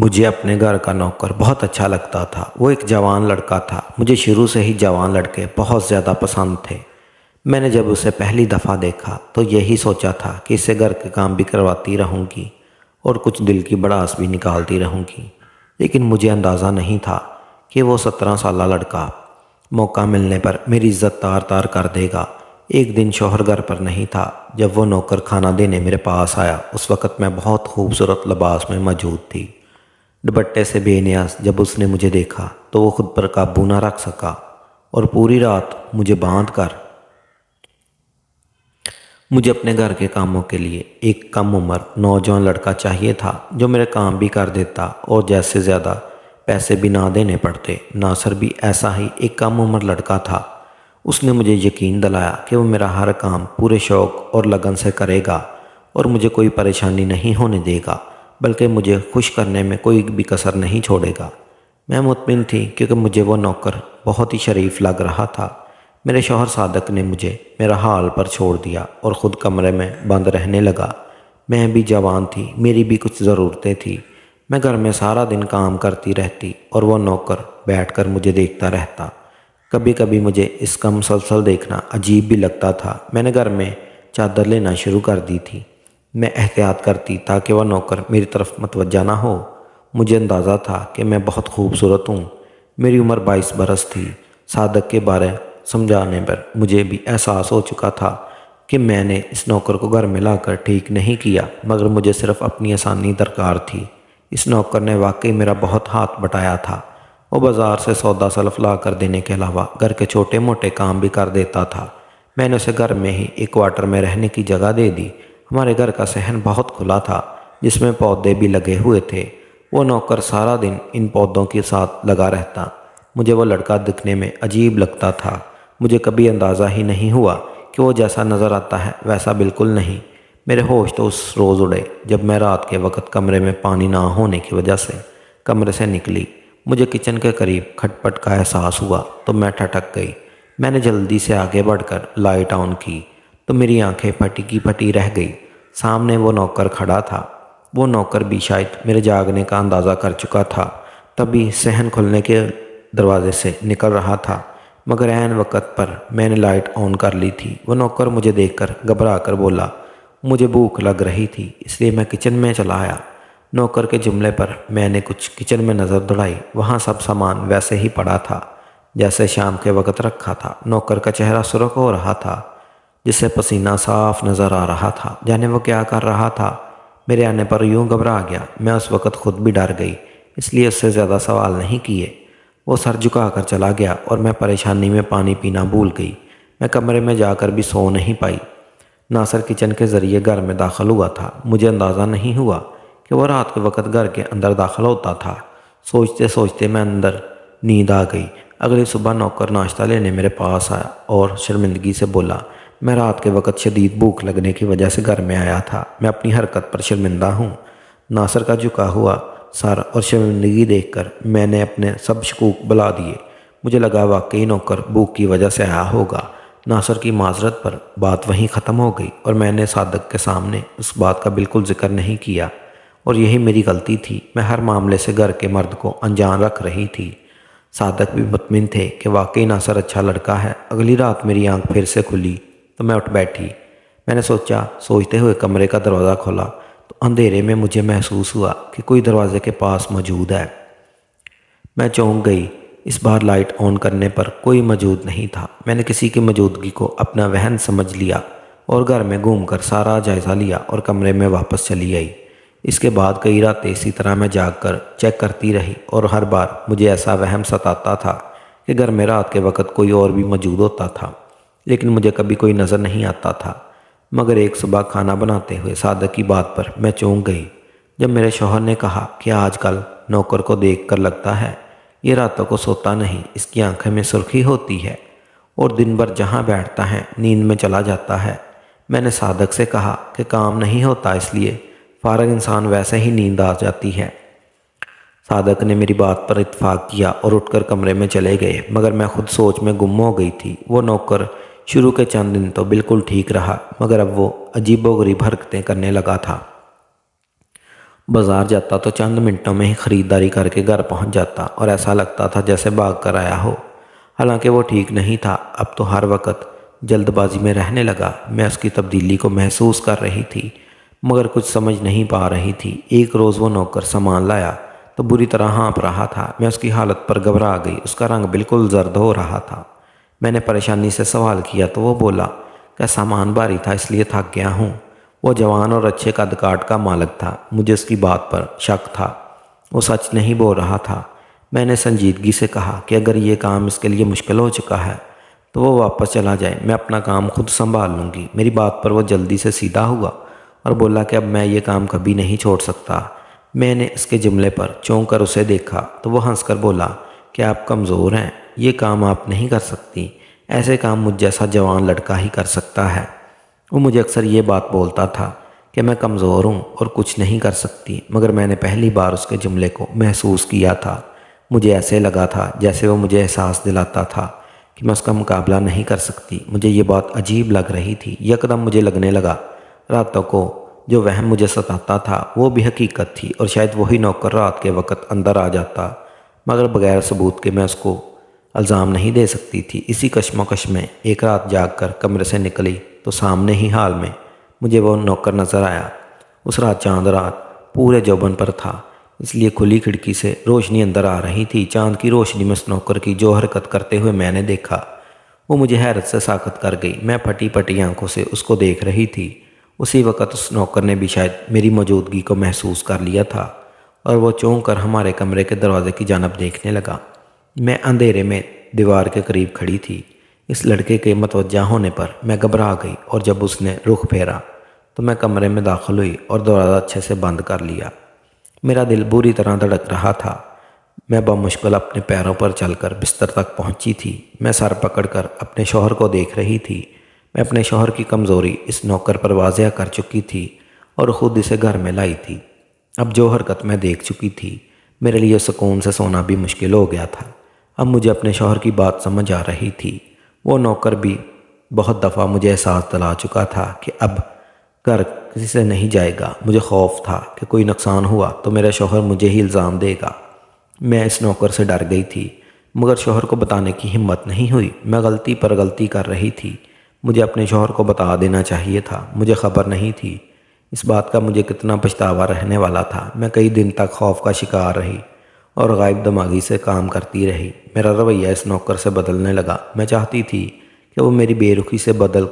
مجھے اپنے گھر کا نوکر بہت اچھا لگتا تھا۔ وہ ایک جوان لڑکا تھا۔ مجھے شروع سے ہی جوان لڑکے بہت زیادہ پسند تھے۔ میں نے جب اسے پہلی دفعہ دیکھا تو یہی سوچا تھا کہ اسے گھر کے کام بھی کرواتی رہوں گی اور کچھ دل کی بڑاس بھی نکالتی رہوں گی، لیکن مجھے اندازہ نہیں تھا کہ وہ 17 سالہ لڑکا موقع ملنے پر میری عزت تار تار کر دے گا۔ ایک دن شوہر گھر پر نہیں تھا جب وہ نوکر کھانا دینے میرے پاس آیا۔ اس وقت میں بہت خوبصورت لباس میں موجود تھی، دوپٹے سے بے نیاز۔ جب اس نے مجھے دیکھا تو وہ خود پر قابو نہ رکھ سکا اور پوری رات مجھے باندھ کر مجھے اپنے گھر کے کاموں کے لیے ایک کم عمر نوجوان لڑکا چاہیے تھا جو میرے کام بھی کر دیتا اور جیسے زیادہ پیسے بھی نہ دینے پڑتے۔ ناصر بھی ایسا ہی ایک کم عمر لڑکا تھا۔ اس نے مجھے یقین دلایا کہ وہ میرا ہر کام پورے شوق اور لگن سے کرے گا اور مجھے کوئی پریشانی نہیں ہونے دے گا، بلکہ مجھے خوش کرنے میں کوئی بھی کسر نہیں چھوڑے گا۔ میں مطمئن تھی کیونکہ مجھے وہ نوکر بہت ہی شریف لگ رہا تھا۔ میرے شوہر صادق نے مجھے میرا حال پر چھوڑ دیا اور خود کمرے میں بند رہنے لگا۔ میں بھی جوان تھی، میری بھی کچھ ضرورتیں تھیں۔ میں گھر میں سارا دن کام کرتی رہتی اور وہ نوکر بیٹھ کر مجھے دیکھتا رہتا۔ کبھی کبھی مجھے اس کا مسلسل دیکھنا عجیب بھی لگتا تھا۔ میں نے گھر میں چادر لینا شروع کر دی تھی۔ میں احتیاط کرتی تاکہ وہ نوکر میری طرف متوجہ نہ ہو۔ مجھے اندازہ تھا کہ میں بہت خوبصورت ہوں۔ میری عمر 22 برس تھی۔ صادق کے بارے سمجھانے پر مجھے بھی احساس ہو چکا تھا کہ میں نے اس نوکر کو گھر میں لا کر ٹھیک نہیں کیا، مگر مجھے صرف اپنی آسانی درکار تھی۔ اس نوکر نے واقعی میرا بہت ہاتھ بٹایا تھا۔ وہ بازار سے سودا سلف لا کر دینے کے علاوہ گھر کے چھوٹے موٹے کام بھی کر دیتا تھا۔ میں نے اسے گھر میں ہی ایک کوارٹر میں رہنے کی جگہ دے دی۔ ہمارے گھر کا صحن بہت کھلا تھا جس میں پودے بھی لگے ہوئے تھے۔ وہ نوکر سارا دن ان پودوں کے ساتھ لگا رہتا۔ مجھے وہ لڑکا دکھنے میں عجیب لگتا تھا۔ مجھے کبھی اندازہ ہی نہیں ہوا کہ وہ جیسا نظر آتا ہے ویسا بالکل نہیں۔ میرے ہوش تو اس روز اڑے جب میں رات کے وقت کمرے میں پانی نہ ہونے کی وجہ سے کمرے سے نکلی۔ مجھے کچن کے قریب کھٹ پٹ کا احساس ہوا تو میں ٹھٹک گئی۔ میں نے جلدی سے آگے بڑھ کر لائٹ آن کی تو میری آنکھیں پھٹی کی پھٹی رہ گئی۔ سامنے وہ نوکر کھڑا تھا۔ وہ نوکر بھی شاید میرے جاگنے کا اندازہ کر چکا تھا، تبھی صحن کھلنے کے دروازے سے نکل رہا تھا، مگر عین وقت پر میں نے لائٹ آن کر لی تھی۔ وہ نوکر مجھے دیکھ کر گھبرا کر بولا۔ مجھے بھوک لگ رہی تھی اس لیے میں کچن میں چلا آیا۔ نوکر کے جملے پر میں نے کچھ کچن میں نظر دوڑائی۔ وہاں سب سامان ویسے ہی پڑا تھا جیسے شام کے وقت رکھا تھا۔ نوکر کا چہرہ سرخ ہو رہا تھا جس سے پسینہ صاف نظر آ رہا تھا۔ جانے وہ کیا کر رہا تھا۔ میرے آنے پر یوں گھبرا گیا۔ میں اس وقت خود بھی ڈر گئی، اس لیے اس سے زیادہ سوال نہیں کیے۔ وہ سر جھکا کر چلا گیا اور میں پریشانی میں پانی پینا بھول گئی۔ میں کمرے میں جا کر بھی سو نہیں پائی۔ ناصر کچن کے ذریعے گھر میں داخل ہوا تھا۔ مجھے اندازہ نہیں ہوا کہ وہ رات کے وقت گھر کے اندر داخل ہوتا تھا۔ سوچتے سوچتے میں اندر نیند آ گئی۔ اگلی صبح نوکر ناشتہ لینے میرے پاس آیا اور شرمندگی سے بولا، میں رات کے وقت شدید بھوک لگنے کی وجہ سے گھر میں آیا تھا۔ میں اپنی حرکت پر شرمندہ ہوں۔ ناصر کا جھکا ہوا سر اور شرمندگی دیکھ کر میں نے اپنے سب شکوک بلا دیے۔ مجھے لگا واقعی نوکر بھوک کی وجہ سے آیا ہوگا۔ ناصر کی معذرت پر بات وہیں ختم ہو گئی اور میں نے صادق کے سامنے اس بات کا بالکل ذکر نہیں کیا، اور یہی میری غلطی تھی۔ میں ہر معاملے سے گھر کے مرد کو انجان رکھ رہی تھی۔ صادق بھی مطمئن تھے کہ واقعی ناصر اچھا لڑکا ہے۔ اگلی رات میری آنکھ پھر سے کھلی تو میں اٹھ بیٹھی۔ میں نے سوچتے ہوئے کمرے کا دروازہ کھولا تو اندھیرے میں مجھے محسوس ہوا کہ کوئی دروازے کے پاس موجود ہے۔ میں چونک گئی۔ اس بار لائٹ آن کرنے پر کوئی موجود نہیں تھا۔ میں نے کسی کی موجودگی کو اپنا وہم سمجھ لیا اور گھر میں گھوم کر سارا جائزہ لیا اور کمرے میں واپس چلی آئی۔ اس کے بعد کئی راتیں اسی طرح میں جاگ کر چیک کرتی رہی اور ہر بار مجھے ایسا وہم ستاتا تھا کہ گھر میں رات کے وقت کوئی اور بھی موجود ہوتا تھا، لیکن مجھے کبھی کوئی نظر نہیں آتا تھا۔ مگر ایک صبح کھانا بناتے ہوئے صادق کی بات پر میں چونک گئی جب میرے شوہر نے کہا کہ آج کل نوکر کو دیکھ کر لگتا ہے یہ راتوں کو سوتا نہیں، اس کی آنکھیں میں سرخی ہوتی ہے اور دن بھر جہاں بیٹھتا ہے نیند میں چلا جاتا ہے۔ میں نے صادق سے کہا کہ کام نہیں ہوتا اس لیے فارغ انسان ویسے ہی نیند آ جاتی ہے۔ صادق نے میری بات پر اتفاق کیا اور اٹھ کر کمرے میں چلے گئے، مگر میں خود سوچ میں گم ہو گئی تھی۔ وہ نوکر شروع کے چند دن تو بالکل ٹھیک رہا، مگر اب وہ عجیب و غریب حرکتیں کرنے لگا تھا۔ بازار جاتا تو چند منٹوں میں ہی خریداری کر کے گھر پہنچ جاتا اور ایسا لگتا تھا جیسے بھاگ کر آیا ہو۔ حالانکہ وہ ٹھیک نہیں تھا، اب تو ہر وقت جلد بازی میں رہنے لگا۔ میں اس کی تبدیلی کو محسوس کر رہی تھی مگر کچھ سمجھ نہیں پا رہی تھی۔ ایک روز وہ نوکر سامان لایا تو بری طرح ہانپ رہا تھا۔ میں اس کی حالت پر گھبرا گئی، اس کا رنگ بالکل زرد ہو رہا تھا۔ میں نے پریشانی سے سوال کیا تو وہ بولا کہ سامان بھاری تھا اس لیے تھک گیا ہوں۔ وہ جوان اور اچھے قد کاٹ کا مالک تھا۔ مجھے اس کی بات پر شک تھا، وہ سچ نہیں بول رہا تھا۔ میں نے سنجیدگی سے کہا کہ اگر یہ کام اس کے لیے مشکل ہو چکا ہے تو وہ واپس چلا جائے، میں اپنا کام خود سنبھال لوں گی۔ میری بات پر وہ جلدی سے سیدھا ہوا اور بولا کہ اب میں یہ کام کبھی نہیں چھوڑ سکتا۔ میں نے اس کے جملے پر چونک کر اسے دیکھا تو وہ ہنس کر بولا کہ آپ کمزور ہیں، یہ کام آپ نہیں کر سکتی، ایسے کام مجھ جیسا جوان لڑکا ہی کر سکتا ہے۔ وہ مجھے اکثر یہ بات بولتا تھا کہ میں کمزور ہوں اور کچھ نہیں کر سکتی، مگر میں نے پہلی بار اس کے جملے کو محسوس کیا تھا۔ مجھے ایسے لگا تھا جیسے وہ مجھے احساس دلاتا تھا کہ میں اس کا مقابلہ نہیں کر سکتی۔ مجھے یہ بات عجیب لگ رہی تھی۔ یکدم مجھے لگنے لگا راتوں کو جو وہم مجھے ستاتا تھا وہ بھی حقیقت تھی، اور شاید وہی نوکر رات کے وقت اندر آ جاتا، مگر بغیر ثبوت کے میں اس کو الزام نہیں دے سکتی تھی۔ اسی کشمکش میں ایک رات جاگ کر کمرے سے نکلی تو سامنے ہی حال میں مجھے وہ نوکر نظر آیا۔ اس رات چاند رات پورے جوبن پر تھا، اس لیے کھلی کھڑکی سے روشنی اندر آ رہی تھی۔ چاند کی روشنی میں اس نوکر کی جو حرکت کرتے ہوئے میں نے دیکھا وہ مجھے حیرت سے ساکت کر گئی۔ میں پھٹی پھٹی آنکھوں سے اس کو دیکھ رہی تھی۔ اسی وقت اس نوکر نے بھی شاید میری موجودگی کو محسوس کر لیا تھا اور وہ چونک کر ہمارے کمرے کے دروازے کی جانب دیکھنے لگا۔ میں اندھیرے میں دیوار کے قریب کھڑی تھی۔ اس لڑکے کے متوجہ ہونے پر میں گھبرا گئی، اور جب اس نے رخ پھیرا تو میں کمرے میں داخل ہوئی اور دروازہ اچھے سے بند کر لیا۔ میرا دل بری طرح دھڑک رہا تھا۔ میں بمشکل اپنے پیروں پر چل کر بستر تک پہنچی تھی۔ میں سر پکڑ کر اپنے شوہر کو دیکھ رہی تھی۔ میں اپنے شوہر کی کمزوری اس نوکر پر واضح کر چکی تھی اور خود اسے گھر میں لائی تھی۔ اب جو حرکت میں دیکھ چکی تھی میرے لیے سکون سے سونا بھی مشکل ہو گیا تھا۔ اب مجھے اپنے شوہر کی بات سمجھ آ رہی تھی۔ وہ نوکر بھی بہت دفعہ مجھے احساس دلا چکا تھا کہ اب گھر کسی سے نہیں جائے گا۔ مجھے خوف تھا کہ کوئی نقصان ہوا تو میرا شوہر مجھے ہی الزام دے گا۔ میں اس نوکر سے ڈر گئی تھی مگر شوہر کو بتانے کی ہمت نہیں ہوئی۔ میں غلطی پر غلطی کر رہی تھی۔ مجھے اپنے شوہر کو بتا دینا چاہیے تھا، مجھے خبر نہیں تھی۔ اس بات کا مجھے کتنا پچھتاوا رہنے والا تھا۔ میں کئی دن تک خوف کا شکار رہی اور غائب دماغی سے کام کرتی رہی۔ میرا رویہ اس نوکر سے بدلنے لگا۔ میں چاہتی تھی کہ وہ میری بے رخی سے بدل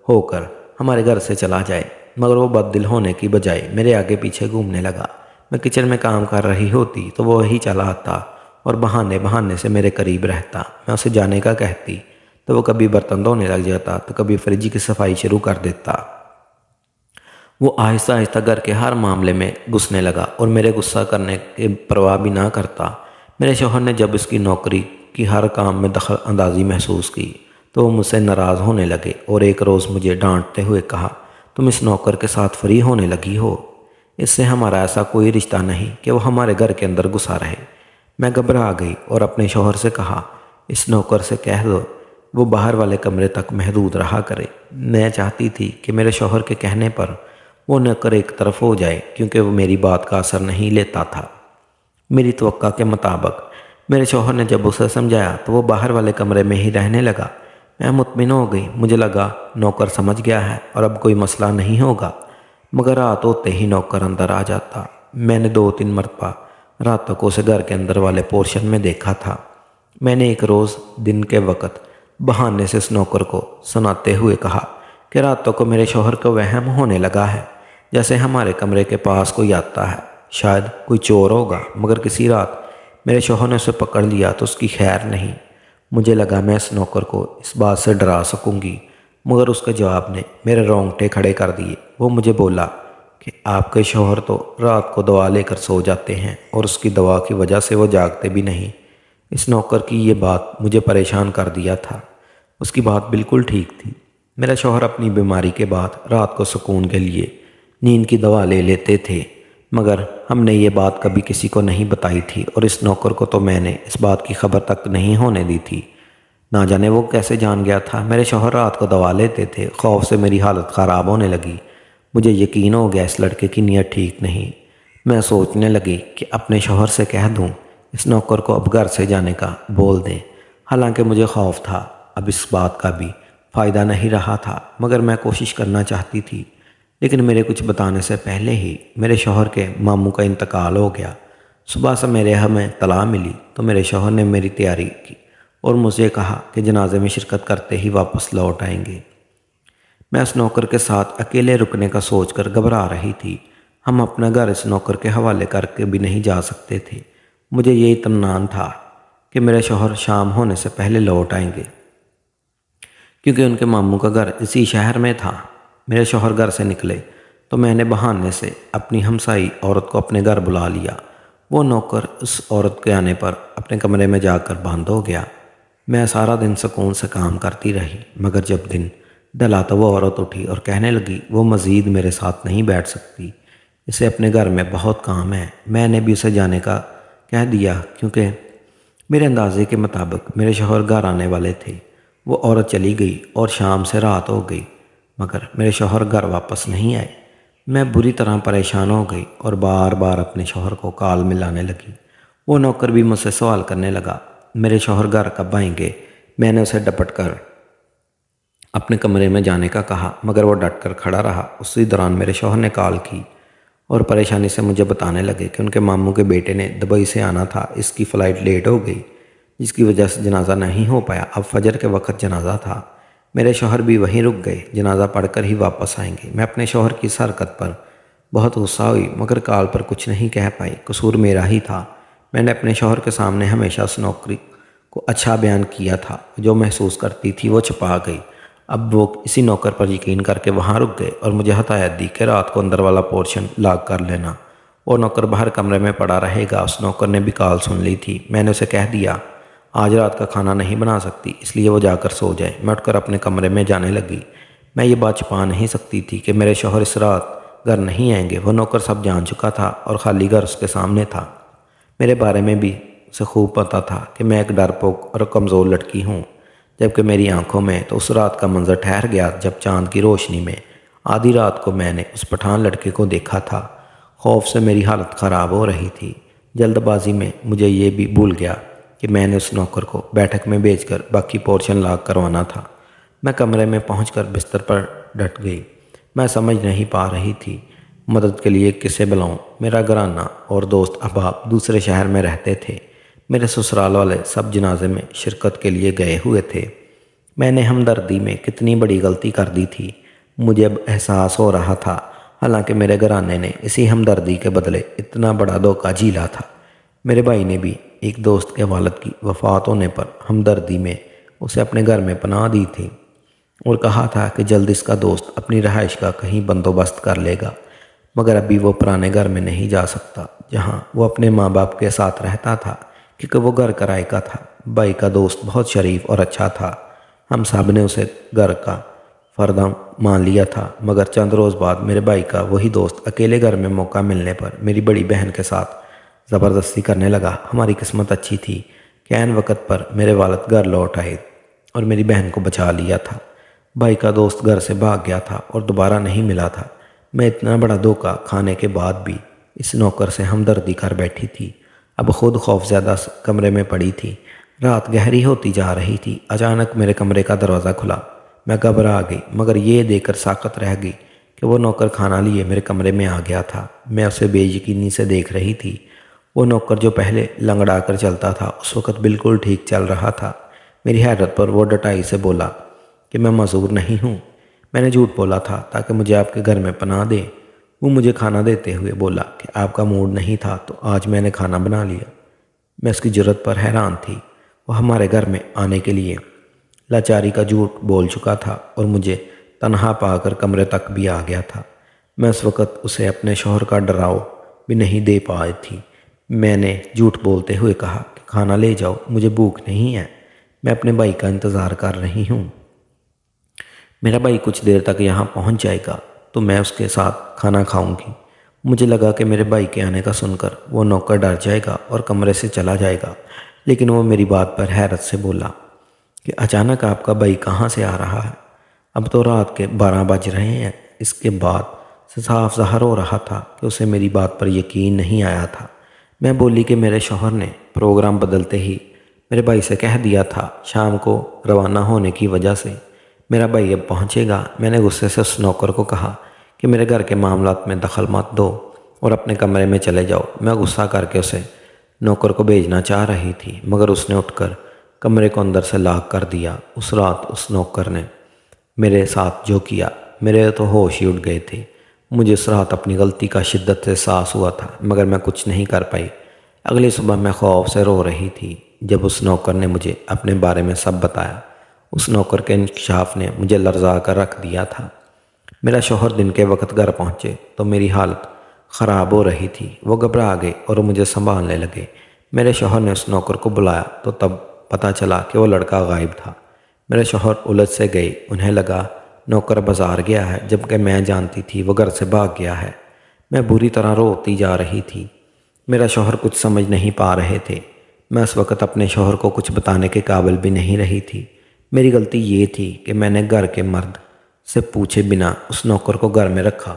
ہو کر ہمارے گھر سے چلا جائے، مگر وہ بد دل ہونے کی بجائے میرے آگے پیچھے گھومنے لگا۔ میں کچن میں کام کر رہی ہوتی تو وہ وہی چلا آتا اور بہانے سے میرے قریب رہتا۔ میں اسے جانے کا کہتی تو وہ کبھی برتن دھونے لگ جاتا تو کبھی فریج کی صفائی شروع کر دیتا۔ وہ آہستہ آہستہ گھر کے ہر معاملے میں گھسنے لگا اور میرے غصہ کرنے کی پرواہ بھی نہ کرتا۔ میرے شوہر نے جب اس کی نوکری کی ہر کام میں دخل اندازی محسوس کی تو وہ مجھ سے ناراض ہونے لگے اور ایک روز مجھے ڈانٹتے ہوئے کہا، تم اس نوکر کے ساتھ فری ہونے لگی ہو، اس سے ہمارا ایسا کوئی رشتہ نہیں کہ وہ ہمارے گھر کے اندر گھسا رہے۔ میں گھبرا گئی اور اپنے شوہر سے کہا، اس نوکر سے کہہ دو وہ باہر والے کمرے تک محدود رہا کرے۔ میں چاہتی تھی کہ میرے شوہر کے کہنے پر وہ نوکر ایک طرف ہو جائے کیونکہ وہ میری بات کا اثر نہیں لیتا تھا۔ میری توقع کے مطابق میرے شوہر نے جب اسے سمجھایا تو وہ باہر والے کمرے میں ہی رہنے لگا۔ میں مطمئن ہو گئی، مجھے لگا نوکر سمجھ گیا ہے اور اب کوئی مسئلہ نہیں ہوگا، مگر رات ہوتے ہی نوکر اندر آ جاتا۔ میں نے 2-3 مرتبہ راتوں کو اسے گھر کے اندر والے پورشن میں دیکھا تھا۔ میں نے ایک روز دن کے وقت بہانے سے اس نوکر کو سناتے ہوئے کہا کہ راتوں کو میرے شوہر کو وہم ہونے لگا ہے جیسے ہمارے کمرے کے پاس کوئی آتا ہے، شاید کوئی چور ہوگا، مگر کسی رات میرے شوہر نے اسے پکڑ لیا تو اس کی خیر نہیں۔ مجھے لگا میں اس نوکر کو اس بات سے ڈرا سکوں گی، مگر اس کے جواب نے میرے رونگٹے کھڑے کر دیے۔ وہ مجھے بولا کہ آپ کے شوہر تو رات کو دوا لے کر سو جاتے ہیں اور اس کی دوا کی وجہ سے وہ جاگتے بھی نہیں۔ اس نوکر کی یہ بات مجھے پریشان کر دیا تھا۔ اس کی بات بالکل ٹھیک تھی۔ میرا شوہر اپنی بیماری کے بعد رات کو سکون کے لیے نیند کی دوا لے لیتے تھے، مگر ہم نے یہ بات کبھی کسی کو نہیں بتائی تھی اور اس نوکر کو تو میں نے اس بات کی خبر تک نہیں ہونے دی تھی۔ نہ جانے وہ کیسے جان گیا تھا۔ میرے شوہر رات کو دوا لیتے تھے۔ خوف سے میری حالت خراب ہونے لگی۔ مجھے یقین ہو گیا اس لڑکے کی نیت ٹھیک نہیں۔ میں سوچنے لگی کہ اپنے شوہر سے کہہ دوں اس نوکر کو اب گھر سے جانے کا بول دیں، حالانکہ مجھے خوف تھا اب اس بات کا بھی فائدہ نہیں رہا تھا، مگر میں کوشش کرنا چاہتی تھی۔ لیکن میرے کچھ بتانے سے پہلے ہی میرے شوہر کے ماموں کا انتقال ہو گیا۔ صبح سے میرے ہمیں طلاع ملی تو میرے شوہر نے میری تیاری کی اور مجھے کہا کہ جنازے میں شرکت کرتے ہی واپس لوٹ آئیں گے۔ میں اس نوکر کے ساتھ اکیلے رکنے کا سوچ کر گھبرا رہی تھی۔ ہم اپنا گھر اس نوکر کے حوالے کر کے بھی نہیں جا سکتے تھے۔ مجھے یہ اطمینان تھا کہ میرے شوہر شام ہونے سے پہلے لوٹ آئیں گے، کیونکہ ان کے ماموں کا گھر اسی شہر میں تھا۔ میرے شوہر گھر سے نکلے تو میں نے بہانے سے اپنی ہمسائی عورت کو اپنے گھر بلا لیا۔ وہ نوکر اس عورت کے آنے پر اپنے کمرے میں جا کر بند ہو گیا۔ میں سارا دن سکون سے کام کرتی رہی، مگر جب دن ڈلا تو وہ عورت اٹھی اور کہنے لگی وہ مزید میرے ساتھ نہیں بیٹھ سکتی، اسے اپنے گھر میں بہت کام ہے۔ میں نے بھی اسے جانے کا کہہ دیا، کیونکہ میرے اندازے کے مطابق میرے شوہر گھر آنے والے تھے۔ وہ عورت چلی گئی اور شام سے رات ہو گئی، مگر میرے شوہر گھر واپس نہیں آئے۔ میں بری طرح پریشان ہو گئی اور بار بار اپنے شوہر کو کال ملانے لگی۔ وہ نوکر بھی مجھ سے سوال کرنے لگا میرے شوہر گھر کب آئیں گے۔ میں نے اسے ڈپٹ کر اپنے کمرے میں جانے کا کہا، مگر وہ ڈٹ کر کھڑا رہا۔ اسی دوران میرے شوہر نے کال کی اور پریشانی سے مجھے بتانے لگے کہ ان کے ماموں کے بیٹے نے دبئی سے آنا تھا، اس کی فلائٹ لیٹ ہو گئی، جس کی وجہ سے جنازہ نہیں ہو پایا۔ اب فجر کے وقت جنازہ تھا۔ میرے شوہر بھی وہیں رک گئے، جنازہ پڑھ کر ہی واپس آئیں گے۔ میں اپنے شوہر کی اس حرکت پر بہت غصہ ہوئی، مگر کال پر کچھ نہیں کہہ پائی۔ قصور میرا ہی تھا۔ میں نے اپنے شوہر کے سامنے ہمیشہ اس نوکری کو اچھا بیان کیا تھا، جو محسوس کرتی تھی وہ چھپا گئی۔ اب وہ اسی نوکر پر یقین کر کے وہاں رک گئے اور مجھے ہدایت دی کہ رات کو اندر والا پورشن لاک کر لینا، اور نوکر باہر کمرے میں پڑا رہے گا۔ اس نوکر نے بھی کال سن لی تھی۔ میں نے اسے کہہ دیا آج رات کا کھانا نہیں بنا سکتی، اس لیے وہ جا کر سو جائے۔ میں اٹھ کر اپنے کمرے میں جانے لگی۔ میں یہ بات چھپا نہیں سکتی تھی کہ میرے شوہر اس رات گھر نہیں آئیں گے۔ وہ نوکر سب جان چکا تھا اور خالی گھر اس کے سامنے تھا۔ میرے بارے میں بھی اسے خوب پتہ تھا کہ میں ایک ڈرپوک اور کمزور لڑکی ہوں، جبکہ میری آنکھوں میں تو اس رات کا منظر ٹھہر گیا جب چاند کی روشنی میں آدھی رات کو میں نے اس پٹھان لڑکے کو دیکھا تھا۔ خوف سے میری حالت خراب ہو رہی تھی۔ جلد بازی میں مجھے یہ بھی بھول گیا کہ میں نے اس نوکر کو بیٹھک میں بھیج کر باقی پورشن لاک کروانا تھا۔ میں کمرے میں پہنچ کر بستر پر ڈٹ گئی۔ میں سمجھ نہیں پا رہی تھی مدد کے لیے کسے بلاؤں۔ میرا گھرانہ اور دوست احباب دوسرے شہر میں رہتے تھے۔ میرے سسرال والے سب جنازے میں شرکت کے لیے گئے ہوئے تھے۔ میں نے ہمدردی میں کتنی بڑی غلطی کر دی تھی، مجھے اب احساس ہو رہا تھا، حالانکہ میرے گھرانے نے اسی ہمدردی کے بدلے اتنا بڑا دھوکہ جھیلا تھا۔ میرے بھائی نے بھی ایک دوست کے والد کی وفات ہونے پر ہمدردی میں اسے اپنے گھر میں پناہ دی تھی اور کہا تھا کہ جلد اس کا دوست اپنی رہائش کا کہیں بندوبست کر لے گا، مگر ابھی وہ پرانے گھر میں نہیں جا سکتا جہاں وہ اپنے ماں باپ کے ساتھ رہتا تھا، کیونکہ وہ گھر کرائے کا تھا۔ بھائی کا دوست بہت شریف اور اچھا تھا۔ ہم سب نے اسے گھر کا فرد مان لیا تھا، مگر چند روز بعد میرے بھائی کا وہی دوست اکیلے گھر میں موقع ملنے پر میری بڑی بہن کے ساتھ زبردستی کرنے لگا۔ ہماری قسمت اچھی تھی کہ عین وقت پر میرے والد گھر لوٹ آئے اور میری بہن کو بچا لیا تھا۔ بھائی کا دوست گھر سے بھاگ گیا تھا اور دوبارہ نہیں ملا تھا۔ میں اتنا بڑا دھوکہ کھانے کے بعد بھی اس نوکر سے ہمدردی کر بیٹھی تھی۔ اب خود خوف زیادہ کمرے میں پڑی تھی۔ رات گہری ہوتی جا رہی تھی۔ اچانک میرے کمرے کا دروازہ کھلا۔ میں گھبرا گئی، مگر یہ دیکھ کر ساکت رہ گئی کہ وہ نوکر کھانا لیے میرے کمرے میں آ گیا تھا۔ میں اسے بے یقینی سے دیکھ رہی تھی۔ وہ نوکر جو پہلے لنگڑا کر چلتا تھا اس وقت بالکل ٹھیک چل رہا تھا۔ میری حیرت پر وہ ڈٹائی سے بولا کہ میں معذور نہیں ہوں، میں نے جھوٹ بولا تھا تاکہ مجھے آپ کے گھر میں پناہ دیں۔ وہ مجھے کھانا دیتے ہوئے بولا کہ آپ کا موڈ نہیں تھا تو آج میں نے کھانا بنا لیا۔ میں اس کی جرت پر حیران تھی۔ وہ ہمارے گھر میں آنے کے لیے لاچاری کا جھوٹ بول چکا تھا اور مجھے تنہا پا کر کمرے تک بھی آ گیا تھا۔ میں اس وقت اسے اپنے شوہر کا ڈراؤ بھی نہیں دے پائی تھی۔ میں نے جھوٹ بولتے ہوئے کہا کہ کھانا لے جاؤ، مجھے بھوک نہیں ہے، میں اپنے بھائی کا انتظار کر رہی ہوں۔ میرا بھائی کچھ دیر تک یہاں پہنچ جائے گا تو میں اس کے ساتھ کھانا کھاؤں گی۔ مجھے لگا کہ میرے بھائی کے آنے کا سن کر وہ نوکر ڈر جائے گا اور کمرے سے چلا جائے گا، لیکن وہ میری بات پر حیرت سے بولا کہ اچانک آپ کا بھائی کہاں سے آ رہا ہے؟ اب تو رات کے 12 بج رہے ہیں۔ اس کے بعد سے صاف ظاہر ہو رہا تھا کہ اسے میری بات پر یقین نہیں آیا تھا۔ میں بولی کہ میرے شوہر نے پروگرام بدلتے ہی میرے بھائی سے کہہ دیا تھا شام کو روانہ ہونے کی وجہ سے میرا بھائی اب پہنچے گا۔ میں نے غصے سے اس نوکر کو کہا کہ میرے گھر کے معاملات میں دخل مت دو اور اپنے کمرے میں چلے جاؤ۔ میں غصہ کر کے اسے نوکر کو بھیجنا چاہ رہی تھی مگر اس نے اٹھ کر کمرے کو اندر سے لاک کر دیا۔ اس رات اس نوکر نے میرے ساتھ جو کیا میرے تو ہوش ہی اڑ گئے تھے۔ مجھے اس رات اپنی غلطی کا شدت سے احساس ہوا تھا مگر میں کچھ نہیں کر پائی۔ اگلی صبح میں خوف سے رو رہی تھی جب اس نوکر نے مجھے اپنے بارے میں سب بتایا۔ اس نوکر کے انکشاف نے مجھے لرزا کر رکھ دیا تھا۔ میرا شوہر دن کے وقت گھر پہنچے تو میری حالت خراب ہو رہی تھی۔ وہ گھبرا گئے اور مجھے سنبھالنے لگے۔ میرے شوہر نے اس نوکر کو بلایا تو تب پتہ چلا کہ وہ لڑکا غائب تھا۔ میرے شوہر الجھ سے گئے۔ انہیں لگا نوکر بازار گیا ہے جبکہ میں جانتی تھی وہ گھر سے بھاگ گیا ہے۔ میں بری طرح روتی جا رہی تھی۔ میرا شوہر کچھ سمجھ نہیں پا رہے تھے۔ میں اس وقت اپنے شوہر کو کچھ بتانے کے قابل بھی نہیں رہی تھی۔ میری غلطی یہ تھی کہ میں نے گھر کے مرد سے پوچھے بنا اس نوکر کو گھر میں رکھا۔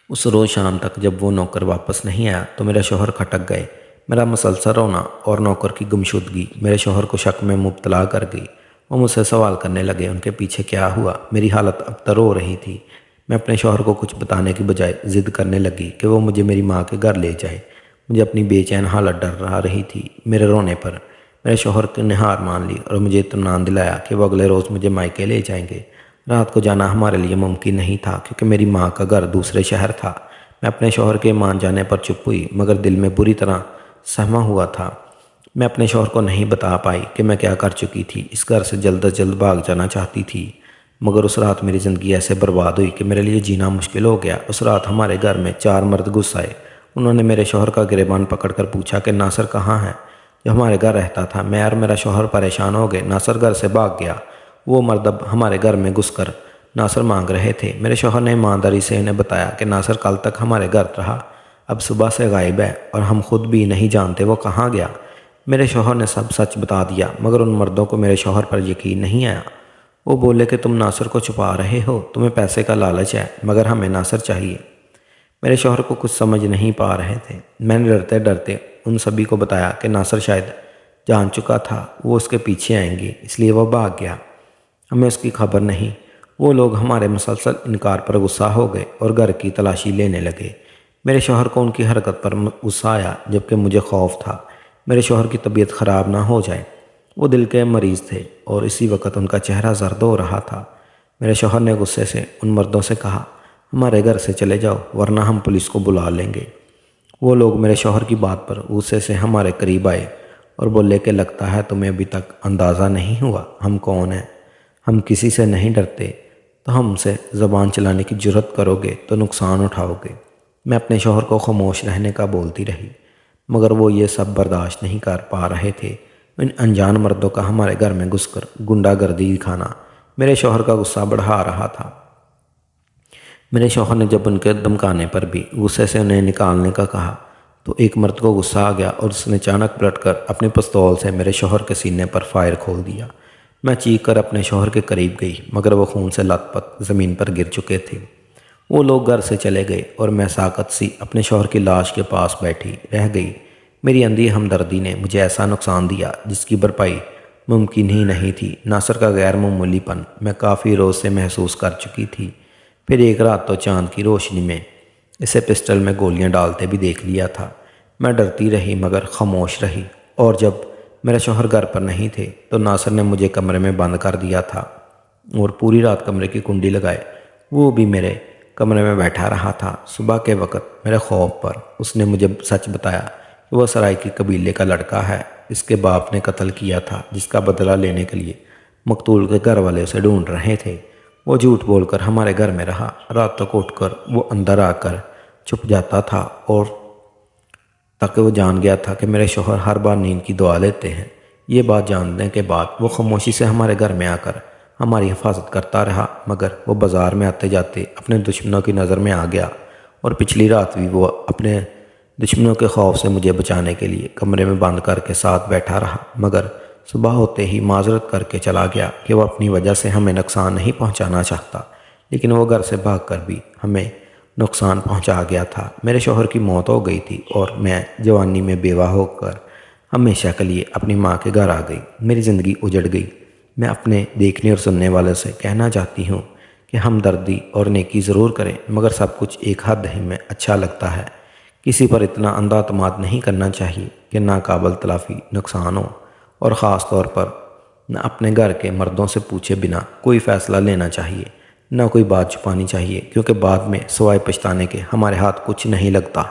اس روز شام تک جب وہ نوکر واپس نہیں آیا تو میرے شوہر کھٹک گئے۔ میرا مسلسل رونا اور نوکر کی گمشدگی میرے شوہر کو شک میں مبتلا کر گئی۔ وہ مجھ سے سوال کرنے لگے ان کے پیچھے کیا ہوا۔ میری حالت ابتر ہو رہی تھی۔ میں اپنے شوہر کو کچھ بتانے کی بجائے ضد کرنے لگی کہ وہ مجھے میری ماں کے گھر لے جائے۔ مجھے اپنی بے چین حالت ڈر رہی تھی۔ میرے رونے پر میرے شوہر نے ہار مان لی اور مجھے اطمینان دلایا کہ وہ اگلے روز مجھے مائکے لے جائیں گے۔ رات کو جانا ہمارے لیے ممکن نہیں تھا کیونکہ میری ماں کا گھر دوسرے شہر تھا۔ میں اپنے شوہر کے مان جانے پر چپ ہوئی مگر دل میں بری طرح سہما ہوا تھا۔ میں اپنے شوہر کو نہیں بتا پائی کہ میں کیا کر چکی تھی۔ اس گھر سے جلد از جلد بھاگ جانا چاہتی تھی مگر اس رات میری زندگی ایسے برباد ہوئی کہ میرے لیے جینا مشکل ہو گیا۔ اس رات ہمارے گھر میں 4 مرد گھس آئے۔ انہوں نے میرے شوہر کا گریبان پکڑ کر پوچھا کہ ناصر کہاں ہے جو ہمارے گھر رہتا تھا۔ میں اور میرا شوہر پریشان ہو گئے۔ ناصر گھر سے بھاگ گیا۔ وہ مرد اب ہمارے گھر میں گھس کر ناصر مانگ رہے تھے۔ میرے شوہر نے ایمانداری سے انہیں بتایا کہ ناصر کل تک ہمارے گھر رہا، اب صبح سے غائب ہے اور ہم خود بھی نہیں جانتے وہ کہاں گیا۔ میرے شوہر نے سب سچ بتا دیا مگر ان مردوں کو میرے شوہر پر یقین نہیں آیا۔ وہ بولے کہ تم ناصر کو چھپا رہے ہو، تمہیں پیسے کا لالچ ہے مگر ہمیں ناصر چاہیے۔ میرے شوہر کو کچھ سمجھ نہیں پا رہے تھے۔ میں نے ڈرتے ڈرتے ان سبھی کو بتایا کہ ناصر شاید جان چکا تھا وہ اس کے پیچھے آئیں گے اس لیے وہ بھاگ گیا، ہمیں اس کی خبر نہیں۔ وہ لوگ ہمارے مسلسل انکار پر غصہ ہو گئے اور گھر کی تلاشی لینے لگے۔ میرے شوہر کو ان کی حرکت پر غصہ آیا جبکہ مجھے خوف تھا میرے شوہر کی طبیعت خراب نہ ہو جائے۔ وہ دل کے مریض تھے اور اسی وقت ان کا چہرہ زرد ہو رہا تھا۔ میرے شوہر نے غصے سے ان مردوں سے کہا ہمارے گھر سے چلے جاؤ ورنہ ہم پولیس کو بلا لیں گے۔ وہ لوگ میرے شوہر کی بات پر غصے سے ہمارے قریب آئے اور بولے کہ لگتا ہے تمہیں ابھی تک اندازہ نہیں ہوا ہم کون ہیں، ہم کسی سے نہیں ڈرتے، تو ہم سے زبان چلانے کی جرت کرو گے تو نقصان اٹھاؤ گے۔ میں اپنے شوہر کو خاموش رہنے کا بولتی رہی مگر وہ یہ سب برداشت نہیں کر پا رہے تھے۔ ان انجان مردوں کا ہمارے گھر میں گھس کر گنڈا گردی دکھانا میرے شوہر کا غصہ بڑھا رہا تھا۔ میرے شوہر نے جب ان کے دمکانے پر بھی غصے سے انہیں نکالنے کا کہا تو ایک مرد کو غصہ آ گیا اور اس نے اچانک پلٹ کر اپنی پستول سے میرے شوہر کے سینے پر فائر کھول دیا۔ میں چیخ کر اپنے شوہر کے قریب گئی مگر وہ خون سے لت پت زمین پر گر چکے تھے۔ وہ لوگ گھر سے چلے گئے اور میں ساکت سی اپنے شوہر کی لاش کے پاس بیٹھی رہ گئی۔ میری اندھی ہمدردی نے مجھے ایسا نقصان دیا جس کی بھرپائی ممکن ہی نہیں تھی۔ ناصر کا غیر معمولی پن میں کافی روز سے محسوس کر چکی تھی۔ پھر ایک رات تو چاند کی روشنی میں اسے پسٹل میں گولیاں ڈالتے بھی دیکھ لیا تھا۔ میں ڈرتی رہی مگر خاموش رہی اور جب میرے شوہر گھر پر نہیں تھے تو ناصر نے مجھے کمرے میں بند کر دیا تھا اور پوری رات کمرے کی کنڈی لگائے وہ بھی میرے کمرے میں بیٹھا رہا تھا۔ صبح کے وقت میرے خوف پر اس نے مجھے سچ بتایا کہ وہ سرائیکی قبیلے کا لڑکا ہے، اس کے باپ نے قتل کیا تھا جس کا بدلہ لینے کے لیے مقتول کے گھر والے اسے ڈھونڈ رہے تھے۔ وہ جھوٹ بول کر ہمارے گھر میں رہا۔ رات تک اٹھ کر وہ اندر آ کر چھپ جاتا تھا اور تاکہ وہ جان گیا تھا کہ میرے شوہر ہر بار نیند کی دعا لیتے ہیں۔ یہ بات جاننے کے بعد وہ خاموشی سے ہمارے گھر میں آ کر ہماری حفاظت کرتا رہا مگر وہ بازار میں آتے جاتے اپنے دشمنوں کی نظر میں آ گیا اور پچھلی رات بھی وہ اپنے دشمنوں کے خوف سے مجھے بچانے کے لیے کمرے میں بند کر کے ساتھ بیٹھا رہا مگر صبح ہوتے ہی معذرت کر کے چلا گیا کہ وہ اپنی وجہ سے ہمیں نقصان نہیں پہنچانا چاہتا، لیکن وہ گھر سے بھاگ کر بھی ہمیں نقصان پہنچا گیا تھا۔ میرے شوہر کی موت ہو گئی تھی اور میں جوانی میں بیوہ ہو کر ہمیشہ کے لیے اپنی ماں کے گھر آ گئی۔ میری زندگی اجڑ گئی۔ میں اپنے دیکھنے اور سننے والوں سے کہنا چاہتی ہوں کہ ہمدردی اور نیکی ضرور کریں، مگر سب کچھ ایک حد ہی میں اچھا لگتا ہے۔ کسی پر اتنا اندھا اعتماد نہیں کرنا چاہیے کہ ناقابل تلافی نقصان ہو، اور خاص طور پر نہ اپنے گھر کے مردوں سے پوچھے بنا کوئی فیصلہ لینا چاہیے، نہ کوئی بات چھپانی چاہیے، کیونکہ بعد میں سوائے پچھتانے کے ہمارے ہاتھ کچھ نہیں لگتا۔